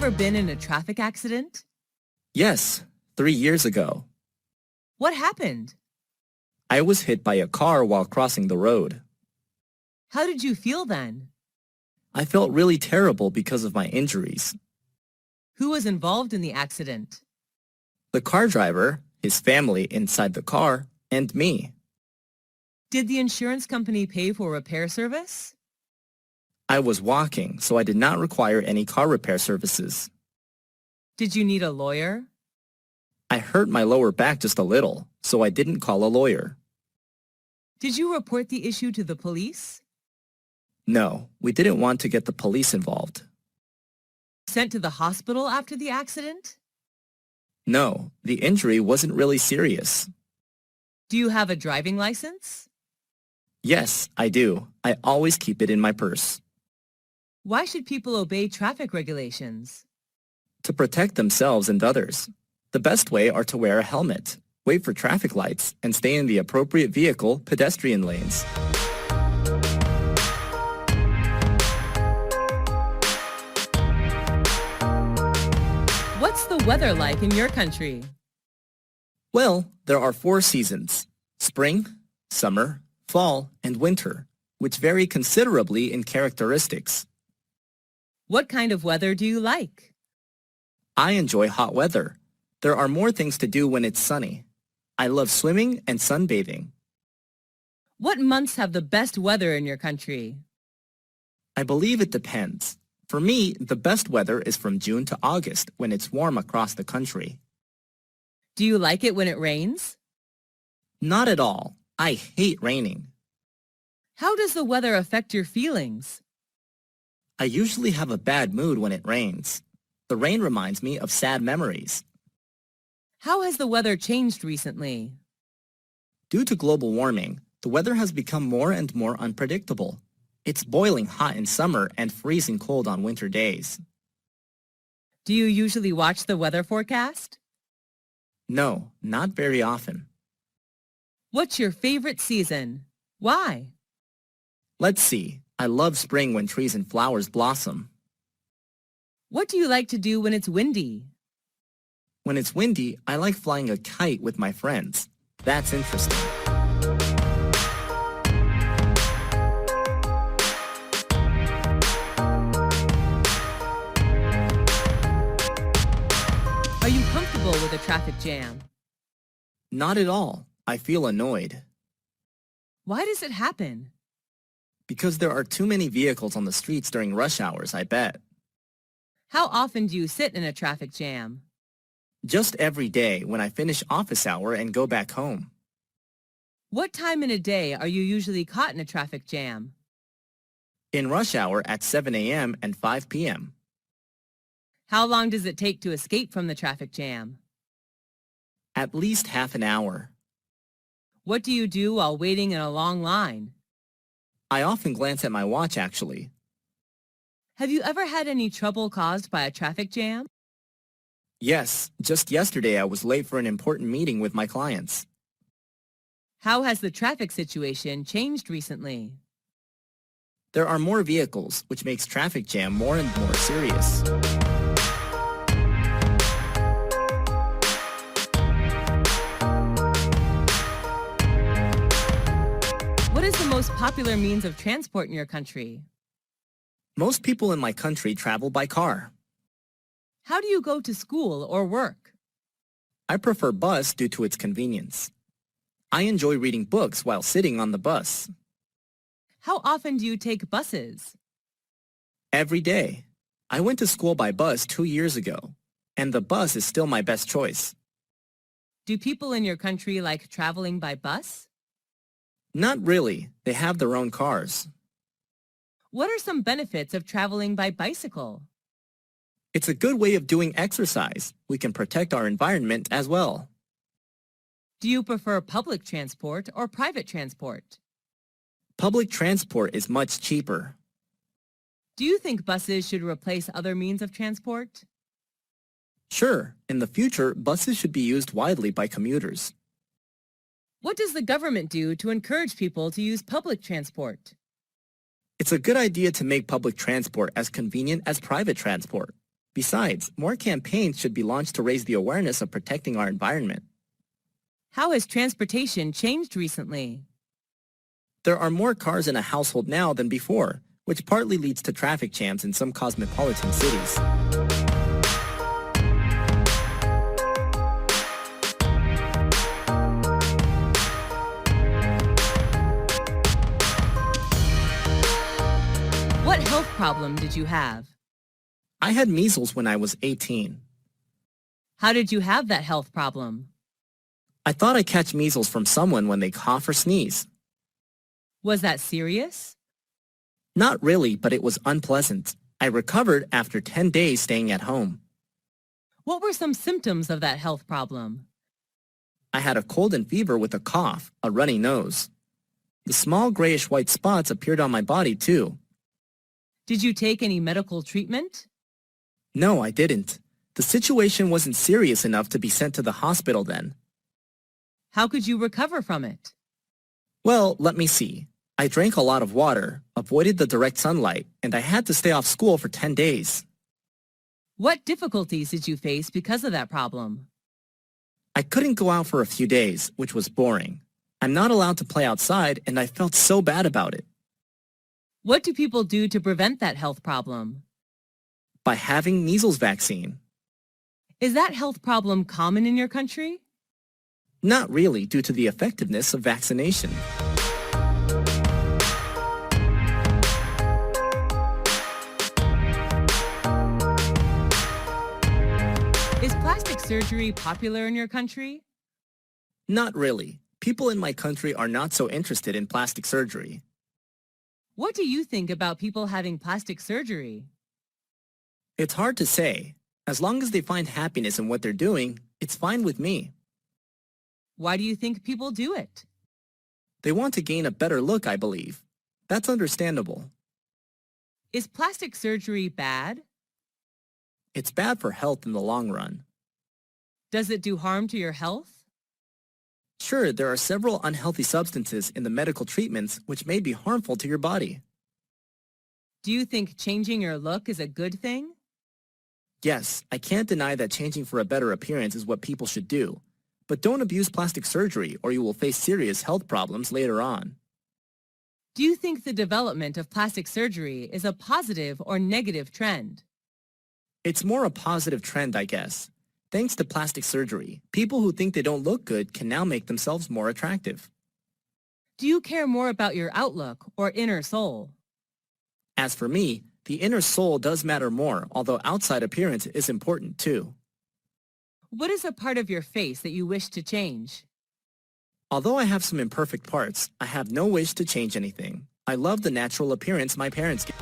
ever been in a traffic accident? Yes, 3 years ago. What happened? I was hit by a car while crossing the road. How did you feel then? I felt really terrible because of my injuries. Who was involved in the accident? The car driver, his family inside the car, and me. Did the insurance company pay for repair service? I was walking, so I did not require any car repair services. Did you need a lawyer? I hurt my lower back just a little, so I didn't call a lawyer. Did you report the issue to the police? No, we didn't want to get the police involved. Sent to the hospital after the accident? No, the injury wasn't really serious. Do you have a driving license? Yes, I do. I always keep it in my purse. Why should people obey traffic regulations? To protect themselves and others. The best way are to wear a helmet, wait for traffic lights, and stay in the appropriate vehicle pedestrian lanes. What's the weather like in your country? Well, there are 4 seasons: spring, summer, fall, and winter, which vary considerably in characteristics. What kind of weather do you like? I enjoy hot weather. There are more things to do when it's sunny. I love swimming and sunbathing. What months have the best weather in your country? I believe it depends. For me, the best weather is from June to August when it's warm across the country. Do you like it when it rains? Not at all. I hate raining. How does the weather affect your feelings? I usually have a bad mood when it rains. The rain reminds me of sad memories. How has the weather changed recently? Due to global warming, the weather has become more and more unpredictable. It's boiling hot in summer and freezing cold on winter days. Do you usually watch the weather forecast? No, not very often. What's your favorite season? Why? Let's see. I love spring when trees and flowers blossom. What do you like to do when it's windy? When it's windy, I like flying a kite with my friends. That's interesting. Are you comfortable with a traffic jam? Not at all. I feel annoyed. Why does it happen? Because there are too many vehicles on the streets during rush hours, I bet. How often do you sit in a traffic jam? Just every day when I finish office hour and go back home. What time in a day are you usually caught in a traffic jam? In rush hour at 7 a.m. and 5 p.m. How long does it take to escape from the traffic jam? At least half an hour. What do you do while waiting in a long line? I often glance at my watch, actually. Have you ever had any trouble caused by a traffic jam? Yes, just yesterday I was late for an important meeting with my clients. How has the traffic situation changed recently? There are more vehicles, which makes traffic jam more and more serious. What is the most popular means of transport in your country? Most people in my country travel by car. How do you go to school or work? I prefer bus due to its convenience. I enjoy reading books while sitting on the bus. How often do you take buses? Every day. I went to school by bus 2 years ago, and the bus is still my best choice. Do people in your country like traveling by bus? Not really. They have their own cars. What are some benefits of traveling by bicycle? It's a good way of doing exercise. We can protect our environment as well. Do you prefer public transport or private transport? Public transport is much cheaper. Do you think buses should replace other means of transport? Sure, in the future, buses should be used widely by commuters. What does the government do to encourage people to use public transport? It's a good idea to make public transport as convenient as private transport. Besides, more campaigns should be launched to raise the awareness of protecting our environment. How has transportation changed recently? There are more cars in a household now than before, which partly leads to traffic jams in some cosmopolitan cities. What health problem did you have? I had measles when I was 18. How did you have that health problem? I thought I catch measles from someone when they cough or sneeze. Was that serious? Not really, but it was unpleasant. I recovered after 10 days staying at home. What were some symptoms of that health problem? I had a cold and fever with a cough, a runny nose. The small grayish-white spots appeared on my body too. Did you take any medical treatment? No, I didn't. The situation wasn't serious enough to be sent to the hospital then. How could you recover from it? Well, let me see. I drank a lot of water, avoided the direct sunlight, and I had to stay off school for 10 days. What difficulties did you face because of that problem? I couldn't go out for a few days, which was boring. I'm not allowed to play outside, and I felt so bad about it. What do people do to prevent that health problem? By having measles vaccine. Is that health problem common in your country? Not really, due to the effectiveness of vaccination. Is plastic surgery popular in your country? Not really. People in my country are not so interested in plastic surgery. What do you think about people having plastic surgery? It's hard to say. As long as they find happiness in what they're doing, it's fine with me. Why do you think people do it? They want to gain a better look, I believe. That's understandable. Is plastic surgery bad? It's bad for health in the long run. Does it do harm to your health? Sure, there are several unhealthy substances in the medical treatments which may be harmful to your body. Do you think changing your look is a good thing? Yes, I can't deny that changing for a better appearance is what people should do. But don't abuse plastic surgery or you will face serious health problems later on. Do you think the development of plastic surgery is a positive or negative trend? It's more a positive trend, I guess. Thanks to plastic surgery, people who think they don't look good can now make themselves more attractive. Do you care more about your outlook or inner soul? As for me, the inner soul does matter more, although outside appearance is important too. What is a part of your face that you wish to change? Although I have some imperfect parts, I have no wish to change anything. I love the natural appearance my parents gave.